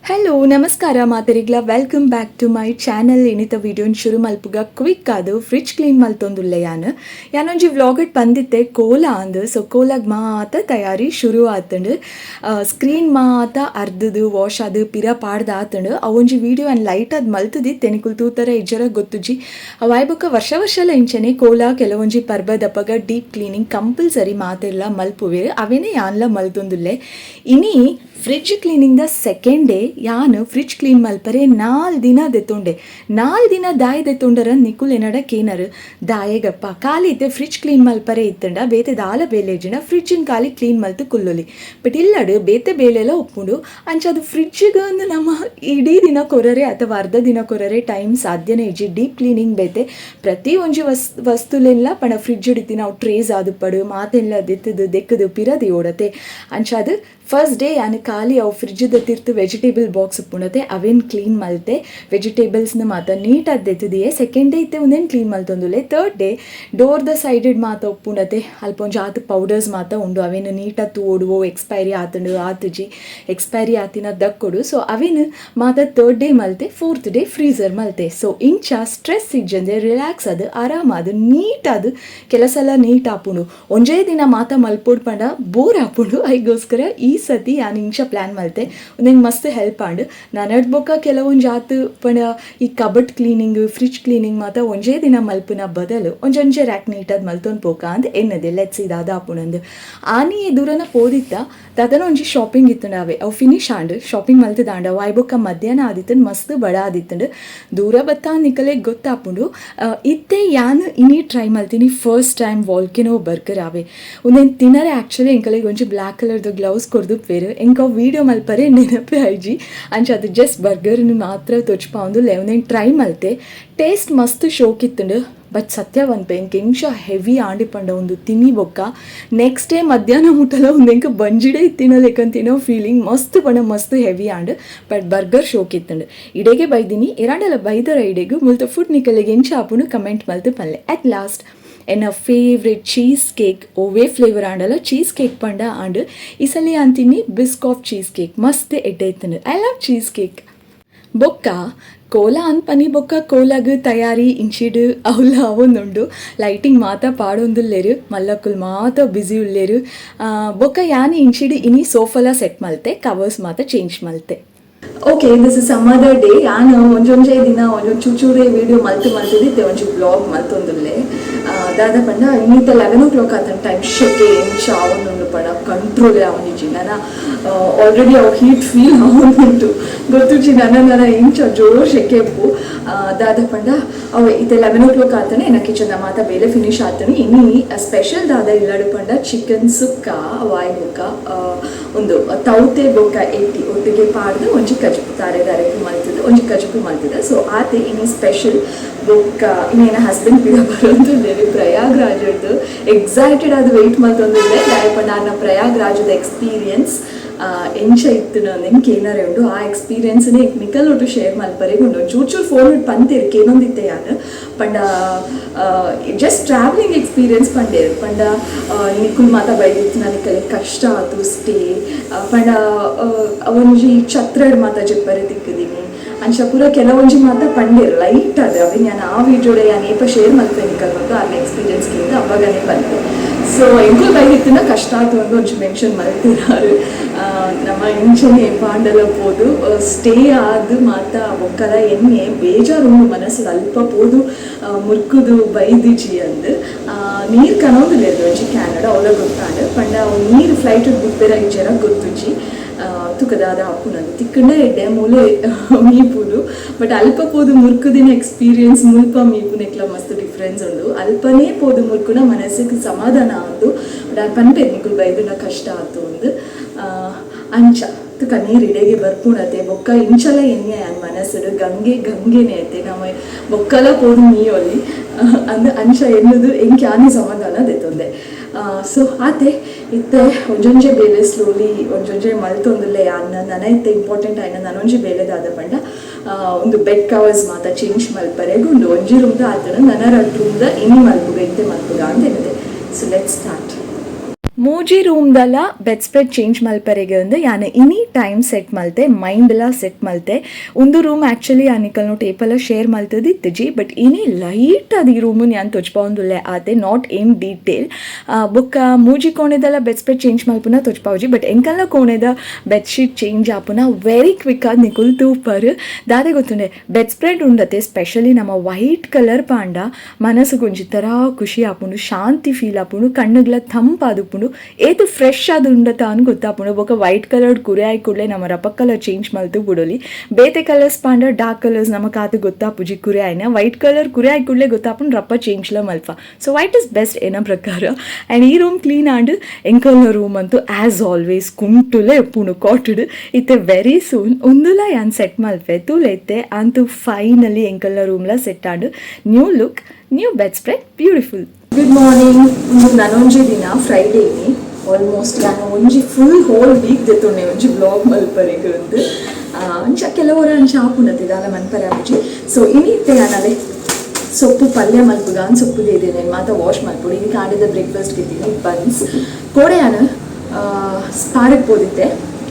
Hello ನಮಸ್ಕಾರ ಮಾತರಿಗ್ಲ welcome back to my channel. ಏನಿತ ವಿಡಿಯೋನ ಶುರು ಮಲ್ಪುಗ ಕ್ವಿಕ್ ಅದು ಫ್ರಿಡ್ಜ್ ಕ್ಲೀನ್ ಮಲ್ತೊಂದುಲ್ಲೆ ಯಾನೊಂಜಿ ವ್ಲಾಗಡ್ ಬಂದಿತ್ತೆ ಕೋಲ ಅಂದು. ಸೊ ಕೋಲಾಗ ಮಾತ ತಯಾರಿ ಶುರು ಆತಂಡು. ಸ್ಕ್ರೀನ್ ಮಾತ ಅರ್ಧದು ವಾಶ್ ಅದು ಪಿರ ಪಾಡ್ದು ಆತಂಡು. ಅವೊಂಜಿ ವಿಡಿಯೋ ಆ್ಯಂಡ್ ಲೈಟ್ ಅದು ಮಲ್ತದಿ ತೆನಿಕುಲ್ ತೂತರ ಇಜ್ಜರ ಗೊತ್ತುಜಿ ಅವಾಯ್ಬೊಕ್ಕ ವರ್ಷಲ ಇಂಚನೆ ಕೋಲ ಕೆಲವೊಂಜಿ ಪರ್ಬದಪ್ಪಗ ಡೀಪ್ ಕ್ಲೀನಿಂಗ್ ಕಂಪಲ್ಸರಿ ಮಾತೆಲ್ಲ ಮಲ್ಪುವೆರು ಅವೇನೇ ಯಾನ್ಲ ಮಲ್ತೊಂದುಲ್ಲೆ. ಇನಿ ಫ್ರಿಡ್ಜ್ ಕ್ಲೀನಿಂಗ್ ದ ಸೆಕೆಂಡ್ ಡೇ ಯಾನು ಫ್ರಿಡ್ಜ್ ಕ್ಲೀನ್ ಮಲ್ಪರೆ 4 ದಿನ ದೆತ್ತೊಂಡೆ. 4 ದಿನ ದಾಯ ದೆತ್ತೊಂಡರ ನಿಕುಲ್ ಏನಡ ಕೇನರು ದಾಯೆಗಪ್ಪ ಖಾಲಿ ಇತ್ತೆ ಫ್ರಿಡ್ಜ್ ಕ್ಲೀನ್ ಮಲ್ಪರೆ ಇತ್ತಂಡ ಬೇತೆ ದಾಲ ಬೇಲೆಜಿನ ಫ್ರಿಡ್ಜಿನ ಖಾಲಿ ಕ್ಲೀನ್ ಮಲ್ತು ಕುಲ್ಲೊಲಿ. ಬಟ್ ಇಲ್ಲಡು ಬೇತೆ ಬೇಲೆಲ್ಲ ಉಪ್ಪುಂಡು ಅಂಚದು ಫ್ರಿಡ್ಜಿಗೆ ಒಂದು ನಮ್ಮ ಇಡೀ ದಿನ ಕೊರರೆ ಅಥವಾ ಅರ್ಧ ದಿನ ಕೊರರೆ ಟೈಮ್ ಸಾಧ್ಯನೇ ಇಜ್ಜಿ ಡೀಪ್ ಕ್ಲೀನಿಂಗ್ ಬೇತೆ ಪ್ರತಿ ಒಂಜಿ ವಸ್ತುಲೆಲ್ಲ ಪಣ ಫ್ರಿಡ್ಜ್ ಹಿಡಿತಿ ನಾವು ಟ್ರೇಸ್ ಆದು ಪಡು ಮಾತೆಲ್ಲ ದೆತ್ತದು ದೆಕ್ಕದು ಪಿರದಿ ಓಡತೆ ಅಂಚದು ಫಸ್ಟ್ ಡೇ ಯಾನು ಖಾಲಿ ಅವು ಫ್ರಿಡ್ಜದ ತಿರ್ತು ವೆಜಿಟೇಬಲ್ ಬಾಕ್ಸ್ ಉಪ್ಪುಣತೆ ಅವೇನು ಕ್ಲೀನ್ ಮಲ್ತೆ ವೆಜಿಟೇಬಲ್ಸ್ನ ಮಾತ ನೀಟಾಗಿ ದೆತ್ತದಿಯೇ. ಸೆಕೆಂಡ್ ಡೇ ಇತ್ತೆ ಒಂದೇನು ಕ್ಲೀನ್ ಮಲ್ತೊಂದುಲ್ಲೆ. ಥರ್ಡ್ ಡೇ ಡೋರ್ದ ಸೈಡೆಡ್ ಮಾತ ಉಪ್ಪುಣತೆ ಅಲ್ಪ ಒಂಜಿ ಆತು ಪೌಡರ್ಸ್ ಮಾತ ಉಂಡು ಅವೇನು ನೀಟಾಗಿ ತೋಡುವೋ ಎಕ್ಸ್ಪೈರಿ ಆತಂಡು ಆತುಜಿ ಎಕ್ಸ್ಪೈರಿ ಆತಿನ ದಕ್ಕೊಡು. ಸೊ ಅವೇನು ಮಾತ ಥರ್ಡ್ ಡೇ ಮಲ್ತೆ. ಫೋರ್ತ್ ಡೇ ಫ್ರೀಸರ್ ಮಲ್ತೆ. ಸೊ ಇಂಚ ಸ್ಟ್ರೆಸ್ ಇಜ್ಜಂದೆ ರಿಲ್ಯಾಕ್ಸ್ ಅದು ಆರಾಮದು ನೀಟಾದು ಕೆಲಸ ಎಲ್ಲ ನೀಟ್ ಆಪುಂಡು. ಒಂಜೇ ದಿನ ಮಾತ ಮಲ್ಪೋಡ್ ಪಂಡ ಬೋರ್ ಆಪುಂಡು. ಐಗೋಸ್ಕರ ಈ ಸತಿ ಯಾನು ಇಂಚ ಪ್ಲ್ಯಾನ್ ಮಲ್ತೆ ಒಂದಂಗೆ ಮಸ್ತ್ ಹೆಲ್ಪ್ ಆಂಡು. ನಾನು ಅಡ್ಬೊಕ್ಕ ಕೆಲವೊಂದು ಆತು ಪಂಡ ಈ ಕಬಟ್ ಕ್ಲೀನಿಂಗ್ ಫ್ರಿಡ್ಜ್ ಕ್ಲೀನಿಂಗ್ ಮಾತ ಒಂಜೇ ದಿನ ಮಲ್ಪುನ ಬದಲು ಒಂಜೊಂಜೆ ರ್ಯಾಕ್ ನೀಟಾಗಿ ಮಲ್ತೊಂದು ಪೋಕ ಅಂತ ಎನ್ನದೆ ಲೆಟ್ಸ್ ಇದಾದ ಆಪುಣಂದು ಆನಿ ದೂರನ ಪೋದಿತ್ತ ದಾದನ ಒಂಜಿ ಶಾಪಿಂಗ್ ಇತ್ತಂಡು ಅವು ಫಿನಿಶ್ ಆಂಡು ಶಾಪಿಂಗ್ ಮಲ್ತದಾಂಡ ವಾಯ್ಬೊಕ್ಕ ಮಧ್ಯಾಹ್ನ ಆದಿತ್ತಂಡು ಮಸ್ತ್ ಬಡ ಆದಿತ್ತಂಡು ದೂರ ಬತ್ತ ನಿಕಲೆ ಗೊತ್ತಾಪುಂಡು. ಇತ್ತೆ ಯಾನು ಇನಿ ಟ್ರೈ ಮಲ್ತೀನಿ ಫಸ್ಟ್ ಟೈಮ್ ವಾಲ್ಕೆನೋ ಬರ್ಗರ್ ಆವೆ ಒಂದೇನು ತಿನ್ನರೆ ಆ್ಯಕ್ಚುಲಿ ಎಂಕಲೆಗೆ ಒಂಜಿ ಬ್ಲ್ಯಾಕ್ ಕಲರ್ದು ಗ್ಲೌಸ್ ಕೊರ್ದು ಬೇರು ಎಂಕ ವಿಡಿಯೋ ಮಲ್ಪರೆ ನೆನಪೆ ಐಜಿ ಅಂಚ ಅದು ಜಸ್ಟ್ ಬರ್ಗರ್ನು ಮಾತ್ರ ತೊಚ್ಪಾಂದು ಒಂದೇನು ಟ್ರೈ ಮಲ್ತೆ. ಟೇಸ್ಟ್ ಮಸ್ತ್ ಶೋಕಿತ್ತಂಡು ಬಟ್ ಸತ್ಯ ಒಂದ್ಪೆ ಎಂಕ ಎಂಶ ಹೆವಿ ಆಂಡಿಪಂಡ ಒಂದು ತಿನ್ನಿ ಬೊಕ್ಕ ನೆಕ್ಸ್ಟ್ ಡೇ ಮಧ್ಯಾಹ್ನ ಮುಟ್ಟಲ ಒಂದು ಎಂಕ ಬಂಜಿಡೆ ತಿನ್ನಲೆಕ್ಕಂತಿನೋ ಫೀಲಿಂಗ್ ಮಸ್ತ್ ಪಂಡ ಮಸ್ತ್ ಹೆವಿ ಆಂಡ್ ಬಟ್ ಬರ್ಗರ್ ಶೋಕಿತ್ತಂಡು. ಇಡೆಗೆ ಬೈದಿನಿ ಎರಡಲ್ಲ ಬೈದರ ಇಡೆಗು ಮುಲ್ತ ಫುಡ್ ನಿಕಲೆಗೆ ಎಂಚ ಆಪುನು ಕಮೆಂಟ್ ಮಲ್ತು ಪಲ್ಲೆ. ಅಟ್ ಲಾಸ್ಟ್ ಎನ್ನ ಫೇವ್ರೆಟ್ ಚೀಸ್ ಕೇಕ್ ಓವೇ ಫ್ಲೇವರ್ ಆಂಡಲ್ಲ ಚೀಸ್ ಕೇಕ್ ಪಂಡ ಆಂಡ್ ಈ ಸಲ ಅಂತೀನಿ ಬಿಸ್ಕಾಫ್ ಚೀಸ್ ಕೇಕ್ ಮಸ್ತ್ ಎಡ್ಡೈತಂಡು. I love cheese cake. ಬೊಕ್ಕ ಕೋಲ ಅನ್ಪನಿ ಬೊಕ್ಕ ಕೋಲಾಗ ತಯಾರಿ ಇಂಚಿಡು ಅವಲ ಅವೊಂದುಂಡು ಲೈಟಿಂಗ್ ಮಾತ ಪಾಡೊಂದುಲ್ಲೆರು ಮಲ್ಲಕ್ಕುಲ್ ಮಾತ ಬ್ಯುಸಿ ಉಲ್ಲೆರು. ಬೊಕ್ಕ ಯಾನಿ ಇಂಚಿಡು ಇನಿ ಸೋಫಲ ಸೆಟ್ ಮಲ್ತೆ ಕವರ್ಸ್ ಮಾತ ಚೇಂಜ್ ಮಲ್ತೆ. Okay this is some other day. ನಾನು ಒಂಜೊಂಜೆ ದಿನ ಒಂಜೊಂದು ಚೂಚೂರೆ ವೀಡಿಯೋ ಮಲ್ತಿದ್ದೆ ಒಂಚೂರು ಬ್ಲಾಗ್ ಮಲ್ತೊಂದುಲ್ಲೆ ದಾದ ಪಂಡ ಇನ್ನಿತ 11 o'clock ಆತನ ಟೈಮ್ ಶೆಕೆ ಎಂಚ ಅವನುಂಡು ಪಂಡ ಕಂಟ್ರೋಲ್ ಅವನಿಜಿ ನಾನು ಆಲ್ರೆಡಿ ಅವು ಹೀಟ್ ಫೀಲ್ ಅವನುಂಟು ಗೊತ್ತುಜಿ ನನ್ನ ಇಂಚ ಜೋರು ಶೆಕೆ ಉಪ್ಪು ದಾದ ಪಂಡ ಅವು ಇತ್ತೆ 11 o'clock ಆತನೆ ಎನ್ನ ಕಿಚನ್ ಮಾತ ಬೇಲೆ ಫಿನಿಶ್ ಆತನೆ. ಇನ್ನಿ ಸ್ಪೆಷಲ್ ದಾದ ಇಲ್ಲಡು ಪಂಡ ಚಿಕನ್ ಸುಕ್ಕ ವಾಯ್ ಬೊಕ್ಕ ಒಂದು ತೌತೆ ಬೊಕ್ಕ ಎಟ್ಟಿ ಒಟ್ಟಿಗೆ ಪಾಡ್ದು ಒಂಜಿ ಕಜಪು ತಾರೆ ದಾರೆಗೂ ಮಲ್ತಿದ್ದೆ ಒಂಜಿ ಕಜಪು ಮಲ್ತಿದ್ದೆ. ಸೊ ಆತೆ ಇನಿ ಸ್ಪೆಷಲ್ ಬೊಕ್ಕ ಇನ್ನೇನ ಹಸ್ಬೆಂಡ್ ಪಿಡ ಬರೋಂದುಲ್ಲೇರಿ ಪ್ರಯಾಗ್ರಾಜದ್ದು ಎಕ್ಸೈಟೆಡ್ ಆದ ವೆಯ್ಟ್ ಮಲ್ತೊಂದುಲ್ಲೆ ದಾಯಪ ನನ್ನ ಪ್ರಯಾಗ್ರಾಜದ ಎಕ್ಸ್ಪೀರಿಯನ್ಸ್ ಎಂಚ ಇತ್ತು ನಂಗೆ ಏನಾರೇ ಉಂಡು ಆ ಎಕ್ಸ್ಪೀರಿಯನ್ಸ್ನೇ ನಿಕಲ್ ಒಟ್ಟು ಶೇರ್ ಮಲ್ಪರೆಗೆ ಉಂಡು ಚೂರು ಫೋನ್ ಇಟ್ಟು ಪಂತೇರು ಕೇನೊಂದಿತ್ತೆ ಯಾನು ಪಂಡ ಜಸ್ಟ್ ಟ್ರಾವೆಲಿಂಗ್ ಎಕ್ಸ್ಪೀರಿಯನ್ಸ್ ಪಂಡೇರು ಪಂಡ ನಿಕುಲ್ ಮಾತ ಬೈದಿತ್ತು ನನಗೆ ಕಷ್ಟ ಆಯ್ತು ಸ್ಟೇ ಪಂಡ ಒಂಜಿ ಛತ್ರಡ್ ಮಾತ ಜೆಪ್ಪರೆ ತಿಕ್ಕಿದೀನಿ ಅಂಚ ಪೂರ ಕೆಲವೊಂಜಿ ಮಾತ ಪಂಡೇರು ಲೈಟ್ ಅದು ಅವಿನ ನಾನು ಆ ವಿಡಿಯೋಡೆ ನಾನು ಏಪ ಶೇರ್ ಮಲ್ಪೆ ನಿಕಲ್ಬೇಕು ಆ ಎಕ್ಸ್ಪೀರಿಯನ್ಸ್ಗಿಂತ ಅವಾಗನೇ ಬಂದೆ. ಸೊ ಎಂಕುಲ್ ಬೈದಿತ್ತಿನ ಕಷ್ಟ ಆಯ್ತು ಅಂದು ಒಂಚು ಮೆನ್ಷನ್ ಮಲ್ತಿದ್ದಾರೆ ನಮ್ಮ ಇಂಚನೆ ಪಾಂಡಲ ಪೋದು ಸ್ಟೇ ಆದು ಮಾತ ಒಕ್ಕಲ ಎಣ್ಣೆ ಬೇಜಾರು ಮನಸ್ಸು ಅಲ್ಪ ಪೋದು ಮುರ್ಕುದು ಬೈದಿಜಿ ಅಂದು ನೀರು ಕನೋದಿಲ್ಲ ಒಂಚಿ ಕ್ಯಾನಡ ಅವಳ ಗೊತ್ತಾಂಡು ಪಂಡ ನೀರು ಫ್ಲೈಟ್ ಬಿಪ್ಪೆರ ಜನ ಗೊತ್ತುಜಿ ತುಕದಾದ ಹಾಪುನದು ತಿಕ್ಕಂಡ ಎಡ್ಡೆ ಮೂಲೆ ಮೀಪುದು ಬಟ್ ಅಲ್ಪ ಪೋದು ಮುರ್ಕುದಿನ ಎಕ್ಸ್ಪೀರಿಯನ್ಸ್ ಮುಲ್ಪ ಮೀಪುನೆಕ್ಲ ಮಸ್ತ್ ಡಿಫ್ರೆನ್ಸ್ ಉಂಡು. ಅಲ್ಪನೇ ಪೋದು ಮುರ್ಕುನ ಮನಸ್ಸಿಗೆ ಸಮಾಧಾನ ಆದು ಬಟ್ ಅದು ಪನ್ಪೆ ನಿಕುಲ್ ಬೈದುನ ಕಷ್ಟ ಆತು ಒಂದು ಅಂಚ ತುಕ ನೀರು ಇಡೆಗೆ ಬರ್ಪುಣತೆ ಬೊಕ್ಕ ಇಂಚಲ ಎಣ್ಣೆ ಅನ್ ಮನಸ್ಸು ಗಂಗೆನೇ ಐತೆ ನಮ್ಮ ಬೊಕ್ಕಲ ಪೋದು ಮೀಯೊಲಿ ಅಂದ ಅಂಚ ಎನ್ನುದು ಎಂಕೆ ಆನೆ ಸಮಾಧಾನ ದೆತ್ತೊಂದೆ. ಸೊ ಆತೆ ಇತ್ತೆ ಒಂಜೊಂಜೆ ಬೇಲೆ ಸ್ಲೋಲಿ ಒಂಜೊಂಜೆ ಮಲ್ತೊಂದುಲ್ಲೆ ಅನ್ನ ನನ್ನ ಇತ್ತೆ ಇಂಪಾರ್ಟೆಂಟ್ ಆಯ್ನ ನಾನೊಂಜಿ ಬೇಲೆದಾದ ಪಂಡ ಒಂದು ಬೆಡ್ ಕವರ್ಸ್ ಮಾತ ಚೇಂಜ್ ಮಲ್ಪರೆಗೆ ಉಂಡು ಒಂಜಿ ರೂಮ್ದ ಆತನ ನನ್ನ 2 ರೂಮ್ದ ಇನಿ ಮಲ್ಪುಗ ಇತ್ತೆ ಮಲ್ಪುಗ ಅಂತ ಏನಿದೆ. So let's start. ಮೂಜಿ ರೂಮ್ದಲ್ಲ ಬೆಡ್ ಸ್ಪ್ರೆಡ್ ಚೇಂಜ್ ಮಲ್ಪರೆಗೆ ಒಂದು ಯಾನೆ ಇನಿ ಟೈಮ್ ಸೆಟ್ ಮಲ್ತೆ ಮೈಂಡ್ಲ ಸೆಟ್ ಮಲ್ತೆ ಒಂದು ರೂಮ್ ಆ್ಯಕ್ಚುಲಿ ಆನಿಕಲ್ನು ಟೇಪೆಲ್ಲ ಶೇರ್ ಮಲ್ತದ್ದು ಇತ್ತಜಿ ಬಟ್ ಇನಿ ಲೈಟ್ ಅದು ಈ ರೂಮು ನಾನು ತೊಚ್ಪೊಂದುಲ್ಲೆ ಆತೆ ನಾಟ್ ಏನ್ ಡೀಟೇಲ್ ಬೊಕ್ಕ ಮೂಜಿ ಕೋಣೆದಲ್ಲ ಬೆಡ್ ಸ್ಪ್ರೆಡ್ ಚೇಂಜ್ ಮಲ್ಪುನ ತೊಚ್ಪಾವುಜಿ ಬಟ್ ಎಂಕಲ್ನ ಕೋಣೆದ ಬೆಡ್ಶೀಟ್ ಚೇಂಜ್ ಆಪುನ ವೆರಿ ಕ್ವಿಕ್ ಆದ ನಿಕುಲ್ ತೂಪರ್ ದಾದೆ ಗೊತ್ತುಂಡೆ ಬೆಡ್ ಸ್ಪ್ರೆಡ್ ಉಂಡತೆ ಸ್ಪೆಷಲಿ ನಮ್ಮ ವೈಟ್ ಕಲರ್ ಪಾಂಡ ಮನಸ್ಸು ಕೊಂಚ ತರ ಖುಷಿ ಆಪುಂಡು ಶಾಂತಿ ಫೀಲ್ ಆಪುಂಡು ಕಣ್ಣುಗಳ ತಂಪಾದುಪುಂಡು ಏತು ಫ್ರೆಶ್ ಅದು ಉಂಡತ ಅನ್ ಗೊತ್ತಾಪುಂಡು ಬೊಕ ವೈಟ್ ಕಲರ್ಡ್ ಕುರೆ ಆಯ್ ಕೂಡಲೇ ನಮ್ಮ ರಪ ಕಲರ್ ಚೇಂಜ್ ಮಲ್ತು ಬಿಡೋಲಿ ಬೇತೆ ಕಲರ್ಸ್ ಪಾಂಡ ಡಾರ್ಕ್ ಕಲರ್ಸ್ ನಮ್ಮ ಕಾತು ಗೊತ್ತಾಪುಜಿ ಕುರೆ ಆಯ್ನ ವೈಟ್ ಕಲರ್ ಕುರೆ ಆಯ್ ಕೂಡಲೇ ಗೊತ್ತಾಪುಂಡು ರಪ್ಪ ಚೇಂಜ್ಲ ಮಲ್ಪ ಸೊ ವೈಟ್ ಇಸ್ ಬೆಸ್ಟ್ ಏನ ಪ್ರಕಾರ ಆ್ಯಂಡ್ ಈ ರೂಮ್ ಕ್ಲೀನ್ ಆಂಡ್ ಎಂಕಲ್ನ ರೂಮ್ ಅಂತೂ ಆ್ಯಸ್ ಆಲ್ವೇಸ್ ಕುಂಟುಲೆ ಎಪ್ಪುಂಡು ಕಾಟುಡ್ ಇತ್ತೆ ವೆರಿ ಸೂನ್ ಒಂದುಲ ಯಾನ್ ಸೆಟ್ ಮಲ್ಪೆ ತೂಲೆತ್ತೆ ಅಂತೂ ಫೈನಲಿ ಎಂಕಲ್ನ ರೂಮ್ಲ set and new look new bed spread beautiful. Good morning. ನಾನೊಂಜಿ ದಿನ ಫ್ರೈಡೇನಿ ಆಲ್ಮೋಸ್ಟ್ ನಾನು ಒಂಜಿ ಫುಲ್ ಹೋಲ್ ವೀಕ್ ದೆತ್ತೊಂಡೆ ಒಂಜಿ ಬ್ಲಾಗ್ ಮಲ್ಪರೆಗೆ ಒಂದು ಅಂಚ ಕೆಲವರ ಅಂಚ ಆಪುಂಡತೆ ದಾಲ ಮನ್ಪರೆ ಆಪುಜಿ ಸೊ ಇನಿತ್ತೆ ನಾನಲೆ ಸೊಪ್ಪು ಪಲ್ಯ ಮಲ್ಪುಗ ಅನ್ ಸೊಪ್ಪು ದೇದೇನೆ ಮಾತ ವಾಶ್ ಮಲ್ಪುಡು ಇದಕ್ಕೆ ಆಡಿದ ಬ್ರೇಕ್ಫಾಸ್ಟ್ ಗೆದ್ದೀನಿ ಬನ್ಸ್ ಕೋಡೆ ನಾನು ಸ್ಪಾರಿಗೆ ಹೋದಿದ್ದೆ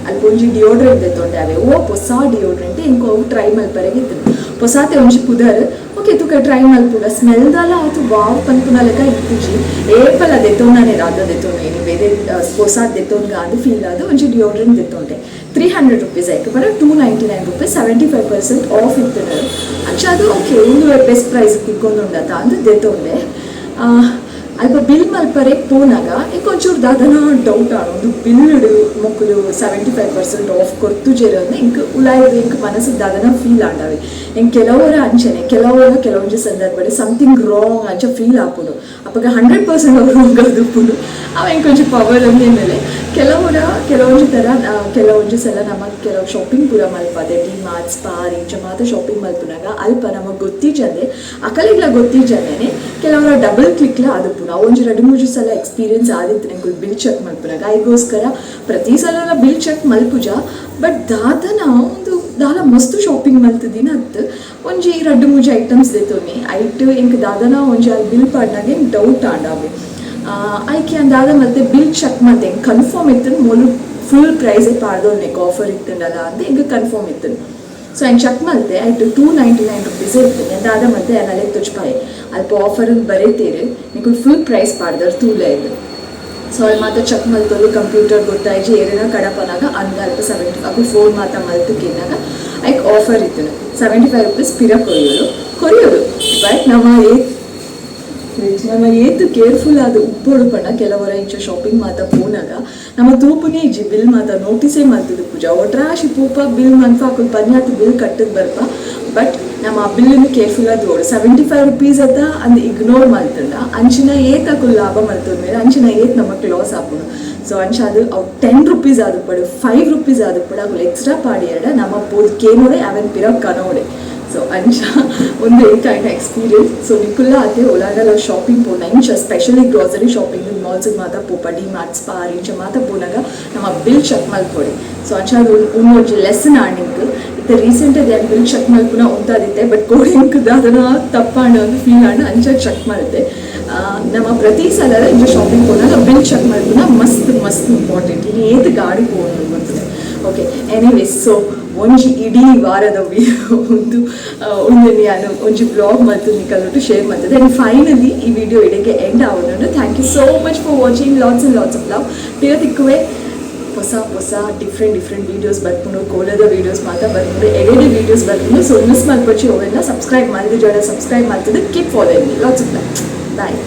ಅಲ್ಲಿ ಒಂಜಿ ಡಿಯೋಡ್ರೆಂಟ್ ದೆತ್ತೊಂಡೆ ಅವೆ ಹೊಸ ಡಿಯೋಡ್ರೆಂಟ್ ಇಂಕೊ ಅವು ಟ್ರೈ ಮಲ್ಪರೆಗೆ ಇತ್ತು ಹೊಸಾತೆ ಒಂಜಿ ಪುದರ್ ಓಕೆ ತುಕ ಟ್ರೈ ಮಲ್ಪುಡ ಸ್ಮೆಲ್ದಲ್ಲ ಆತು ವಾವ್ ಪನ್ಪುನ ಲೆಕ್ಕ ಇತ್ತಿಜಿ ಏಪಲ ದೆತ್ತೊಂಡನೆ ರಾಧ ದೆತ್ತೊಂಡೆ ಏನು ಬೇರೆ ಹೊಸಾದ್ ದೆತ್ತೊಂಡ್ಗ ಅದು ಫೀಲ್ ಆದ ಒಂಜಿ ಡಿಯೋಡ್ರೆಂಟ್ ದೆತ್ತೊಂಡೆ 300 rupees ಆಯ್ತು ಬರ 299 rupees 75% ಆಫ್ ಇತ್ತು ಅಂಚ ಅದು ಓಕೆ ಒಂದು ಬೆಸ್ಟ್ ಪ್ರೈಸ್ ತಿಕ್ಕೊಂಡುಂಡತ ಅಂತ ದೆತ್ತೊಂಡೆ ಅಲ್ಪ ಬಿಲ್ ಮಲ್ಪರೆ ಪೋನಾಗ ಇಂಕೊಂಚೂರು ದಾದನ ಡೌಟ್ ಆಡೋದು ಬಿಲ್ ಮೊಕ್ಕಲು 75% ಆಫ್ ಕೊರ್ತುಜೇರ ಇಂಕ್ ಉಲಾಯ್ದು ಇಂಕ್ ಮನಸ್ಸಿಗೆ ದಾದನ ಫೀಲ್ ಆಡವೆ ಇಂಕ್ ಕೆಲವರ ಅಂಚನೆ ಕೆಲವೊಂದು ಸಂದರ್ಭ ಸಮಥಿಂಗ್ ರಾಂಗ್ ಅಂಚ ಫೀಲ್ ಆಪುಡು ಅಪ್ಪಾಗ 100% ಅವ್ರು ಹೋಗೋದುಪ್ಪುಡು ಅವ ಇಂಕೊಂಚು ಪವರ್ ಮೇಲೆ ಕೆಲವೊಂದು ಥರ ಕೆಲವೊಂದು ಸಲ ನಮಗೆ ಕೆಲವು ಶಾಪಿಂಗ್ ಪೂರ ಮಲ್ಪದೆ ಡಿ ಮಾರ್ಟ್ ಸ್ಪಾರ್ ಇಂಚ ಮಾತ್ರ ಶಾಪಿಂಗ್ ಮಲ್ಪುನಾಗ ಅಲ್ಪ ನಮಗೆ ಗೊತ್ತಿಜಂದೆ ಅಕಲಿಗ್ಲ ಗೊತ್ತಿಜಂದೇನೆ ಕೆಲವರ ಡಬಲ್ ಕ್ಲಿಕ್ಲ ಅದು ಪುನಃ ಒಂಜಿ 2-3 ಸಲ ಎಕ್ಸ್ಪೀರಿಯನ್ಸ್ ಆದಿತ್ತು ನಂಗೆ ಬಿಲ್ ಚೆಕ್ ಮಲ್ಪುನಾಗ ಅದಕ್ಕೋಸ್ಕರ ಪ್ರತಿ ಸಲ ಬಿಲ್ ಚೆಕ್ ಮಲ್ಪುಜ ಬಟ್ ದಾದನ ಒಂದು ದಾಲ ಮಸ್ತ್ ಶಾಪಿಂಗ್ ಮಲ್ತದಿನ ಅತ್ತು ಒಂಜಿ 2-3 ಐಟಮ್ಸ್ ದೆತ್ತೊನಿ ಐಟ್ ಇಂಕ್ ದಾದನ ಒಂಜಿ ಅಲ್ಲಿ ಬಿಲ್ ಪಾಡ್ನಾಗ ಹಿಂಗೆ ಡೌಟ್ ಆಂಡಾವೆ ಆಯ್ಕೆ ಅಂದಾದ ಮತ್ತೆ ಬಿಲ್ ಚೆಕ್ ಮತ್ತೆ ಹೆಂಗೆ ಕನ್ಫರ್ಮ್ ಇತ್ತು ಮೊದಲು ಫುಲ್ ಪ್ರೈಸೇ ಪಾಡ್ದೋನ್ನೆಕ್ ಆಫರ್ ಇತ್ತಂಡಲ್ಲ ಅಂತ ಹಿಂಗೆ ಕನ್ಫರ್ಮ್ ಇತ್ತು ಸೊ ಹೆಂಗೆ ಚೆಕ್ ಮಲ್ತೆ ಆಯ್ತು 299 rupees ಇರ್ತೀನಿ ಅಂದಾದ ಮತ್ತೆ ನಲೆ ತುಚ್ಪಾಯಿ ಅಲ್ಪ ಆಫರ್ ಬರೀತೀರಿ ನೀವು ಫುಲ್ ಪ್ರೈಸ್ ಪಾಡ್ದವ್ರು ತೂಲೆ ಇದು ಸೊ ಅಲ್ಲಿ ಮಾತ್ರ ಚೆಕ್ ಮಲ್ತೋದು ಕಂಪ್ಯೂಟರ್ ಗೊತ್ತಾಯ್ತು ಏರಿನ ಕಡಪನಾಗ ಅಂದ ಅಲ್ಪ 70 ಅದು ಫೋನ್ ಮಾತ್ರ ಮಲ್ತಕ್ಕೇನಾಗ ಐಕ್ ಆಫರ್ ಇತ್ತು 75 rupees ಪಿರ ಕೊರಿಯೋದು ಬಟ್ ನಮ್ಮ ಏತು ಕೇರ್ಫುಲ್ ಆದ ಉಪ್ಪೊಡು ಪಣ ಕೆಲವರ ಇಂಚ ಶಾಪಿಂಗ್ ಮಾತ ಪೋನಾಗ ನಮ್ಮ ತೂಪುನಿ ಇಜ್ಜಿ ಬಿಲ್ ಮಾತ ನೋಟಿಸೇ ಮಾಡ್ತಿದ್ದು ಪೂಜಾ ಒಟ್ರಾಶಿ ಪೂಪ ಬಿಲ್ ಮನ್ಫಾಕು ಪನ್ಯಾತ್ ಬಿಲ್ ಕಟ್ಟದ್ ಬರ್ಪ ಬಟ್ ನಮ್ಮ ಆ ಬಿಲ್ಲನ್ನು ಕೇರ್ಫುಲ್ ಆದ ಓಡು 75 rupees ಅದ ಅಂದ್ ಇಗ್ನೋರ್ ಮಾಡ್ತಂಡ ಅಂಚಿನ ಏತಕ್ಕೂ ಲಾಭ ಮಾಡ್ತದ ಮೇಲೆ ಅಂಚಿನ ಏತ್ ನಮಗೆ ಲಾಸ್ ಆಪುಡು ಸೊ ಅಂಚ ಅದು ಅವು 10 rupees ಆದ ಪಡು 5 rupees ಆದ ಪಡ ಅವು ಎಕ್ಸ್ಟ್ರಾ ಪಾಡಿಯಡ ನಮ್ಮ ಪೋದ್ ಕೇನೋಡೆ ಅವನ್ ಪಿರ ಕನೋಡೆ ಸೊ ಅಂಚ ಒಂದು ಏಕಾಯ್ನ ಎಕ್ಸ್ಪೀರಿಯನ್ಸ್ ಸೊ ನಿಕುಲ್ಲ ಅದೇ ಒಳಗಲ್ಲ ಶಾಪಿಂಗ್ ಪೋನ ಇಂಚ ಸ್ಪೆಷಲಿ ಗ್ರಾಸರಿ ಶಾಪಿಂಗ್ ಮಾಲ್ಸಿಗೆ ಮಾತ್ರ ಪೋಪ ಡಿ ಮಾರ್ಟ್ ಸ್ಪಾರ್ ಇಂಚ ಮಾತ್ರ ಪೋನಾಗ ನಮ್ಮ ಬಿಲ್ ಚೆಕ್ ಮಲ್ಪೊಡೆ ಸೊ ಅಂಚ ಅದು ಒಂದೊಂದು ಲೆಸನ್ ಆಣಿಂಕ್ ಇತ್ತೆ ರೀಸೆಂಟ್ ಅದೇ ಬಿಲ್ ಚೆಕ್ ಮಲ್ಪುನ ಉಂಟಾದಿತ್ತೆ ಬಟ್ ಕೋಡಿಂಕ್ ಅದನ್ನ ತಪ್ಪಾಂಡ ಒಂದು ಫೀಲ್ ಆಂಡ ಅಂಚ ಚೆಕ್ ಮಾಡುತ್ತೆ ನಮ್ಮ ಪ್ರತಿ ಸಲ ಇಂಚ ಶಾಪಿಂಗ್ ಪೋನಾಗ ಬಿಲ್ ಚೆಕ್ ಮಲ್ಪುನ ಮಸ್ತ್ ಇಂಪಾರ್ಟೆಂಟ್ ಇನ್ನು ಏത് ಗಾಡಿ ಹೋಗೋದು ಗೊತ್ತಿದೆ ಓಕೆ ಎನಿವೇಸ್ ಸೊ ಒಂಜಿ ಇಡೀ ವಾರದ ಒಂದು ನಾನು ಒಂಜಿ ಬ್ಲಾಗ್ ಮತ್ತು ನಿಕಲ್ಬಿಟ್ಟು ಶೇರ್ ಮಾಡ್ತದೆ ಆ್ಯಂಡ್ ಫೈನಲಿ ಈ ವಿಡಿಯೋ ಇಡೆಗೆ ಎಂಡ್ ಆಗೋದು thank you so much for watching lots of love ತಿಕ್ಕುವೆ ಹೊಸ ಡಿಫ್ರೆಂಟ್ ವೀಡಿಯೋಸ್ ಬರ್ಕೊಂಡು ಕೋಲದ ವೀಡಿಯೋಸ್ ಮಾತ್ರ ಬರ್ಕೊಂಡು ಎಡೆಡಿ ವೀಡಿಯೋಸ್ ಬರ್ಕೊಂಡು ಸೊ ಮಿಸ್ ಮಾಡ್ಕೊಚ್ಚಿ ಅವೆಲ್ಲ ಸಬ್ಸ್ಕ್ರೈಬ್ ಮಾಡಿದ ಜೋಡ ಸಬ್ಸ್ಕ್ರೈಬ್ ಮಾಡ್ತಿದ್ದು keep following lots of love bye.